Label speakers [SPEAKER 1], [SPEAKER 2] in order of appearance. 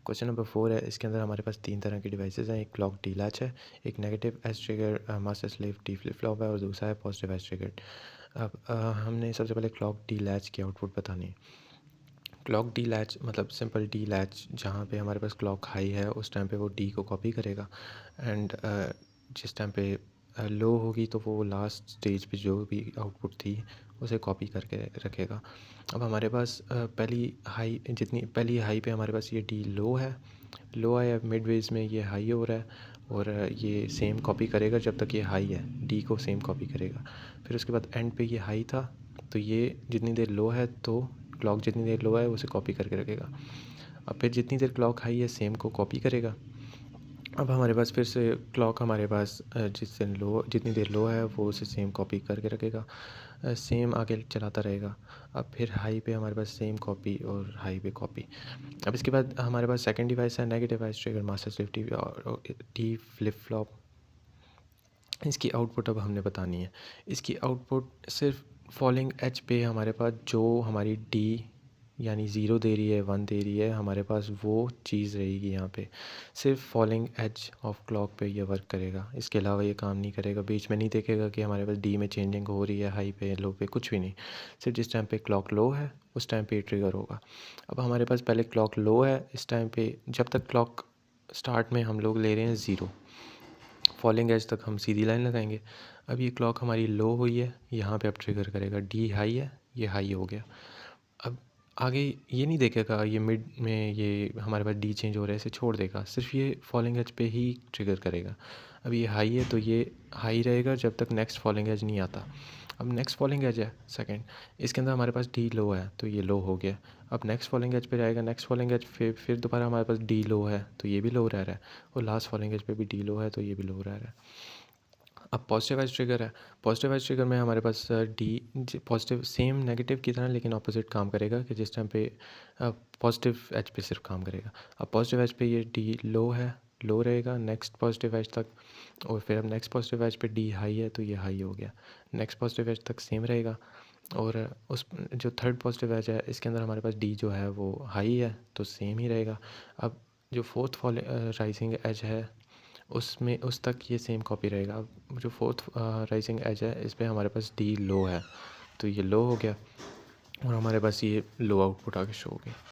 [SPEAKER 1] Question number 4 है। इसके अंदर हमारे पास 3 तरह की डिवाइसेस हैं। एक क्लॉक डी लैच है, एक negative edge trigger master slave D flip flop है और दूसरा है पॉजिटिव एज ट्रिगर। अब हमने सबसे पहले क्लॉक डी लैच की आउटपुट बतानी है। क्लॉक डी लैच मतलब सिंपल डी लैच, जहाँ पे हमारे पास क्लॉक हाई है उस टाइम पे वो डी को कॉपी करेगा एंड जिस टाइम पे लो होगी तो वो लास्ट स्टेज पे जो भी आउटपुट थी उसे कॉपी करके रखेगा। अब हमारे पास पहली हाई पे हमारे पास ये डी लो है, लो है मिड वेज में ये हाई हो रहा है और ये सेम कॉपी करेगा जब तक ये हाई है, डी को सेम कॉपी करेगा। फिर उसके बाद एंड पे ये हाई था तो ये जितनी देर लो है तो क्लॉक जितनी देर लो है उसे कॉपी करके रखेगा। अब फिर जितनी देर क्लॉक हाई है सेम को कॉपी करेगा। अब हमारे पास फिर से क्लॉक हमारे पास जितनी देर लो है वो उसे सेम कॉपी करके रखेगा, सेम आगे चलाता रहेगा। अब फिर हाई पे हमारे पास सेम कॉपी और हाई पे कॉपी। अब इसके बाद हमारे पास सेकंड डिवाइस है negative edge trigger master slave D flip flop. इसकी आउटपुट अब हमने बतानी है। इसकी आउटपुट सिर्फ फॉलिंग एज पे हमारे पास जो हमारी डी यानी 0 दे रही है 1 दे रही है, हमारे पास वो चीज़ रहेगी। यहाँ पे सिर्फ फॉलिंग एज ऑफ क्लॉक पे ये वर्क करेगा, इसके अलावा ये काम नहीं करेगा। बीच में नहीं देखेगा कि हमारे पास डी में चेंजिंग हो रही है, हाई पे लो पे, कुछ भी नहीं। सिर्फ जिस टाइम पे क्लॉक लो है उस टाइम पे ट्रिगर होगा। अब हमारे पास पहले क्लॉक लो है, इस टाइम पे जब तक क्लॉक स्टार्ट में हम लोग ले रहे हैं 0, फॉलिंग एज तक हम सीधी लाइन लगाएंगे। अब ये क्लॉक हमारी लो हुई है, यहाँ पे अब ट्रिगर करेगा। डी हाई है, ये हाई हो गया। अब आगे ये नहीं देखेगा ये मिड में ये हमारे पास डी चेंज हो रहा है, इसे छोड़ देगा, सिर्फ ये फॉलिंग एज पे ही ट्रिगर करेगा। अब ये हाई है तो ये हाई रहेगा जब तक नेक्स्ट फॉलिंग एज नहीं आता। अब नेक्स्ट फॉलिंग एज है सेकंड, इसके अंदर हमारे पास डी लो है तो ये लो हो गया। अब नेक्स्ट फॉलिंग एज पे जाएगा, नेक्स्ट फॉलिंग एज फिर दोबारा हमारे पास डी लो है तो ये भी लो रह रहा है और लास्ट फॉलिंग एज पे भी डी लो है तो ये भी लो रह रहा है। अब पॉजिटिव एज ट्रिगर है। पॉजिटिव एज ट्रिगर में हमारे पास डी पॉजिटिव सेम नेगेटिव की तरह लेकिन ऑपोजिट काम करेगा कि जिस टाइम पे पॉजिटिव एज पे सिर्फ काम करेगा। अब पॉजिटिव एज पे ये डी लो है, लो रहेगा नेक्स्ट पॉजिटिव एज तक, और फिर अब नेक्स्ट पॉजिटिव एज पे डी हाई है तो ये हाई हो गया। नेक्स्ट पॉजिटिव एज तक सेम रहेगा और उस जो थर्ड पॉजिटिव एज है इसके अंदर हमारे पास डी जो है वो हाई है तो सेम ही रहेगा। अब जो फोर्थ राइजिंग एज है उसमें उस तक ये सेम कॉपी रहेगा। अब जो फोर्थ राइजिंग एज है इस पर हमारे पास डी लो है तो ये लो हो गया और हमारे पास ये लो आउटपुट आगे शो हो गया।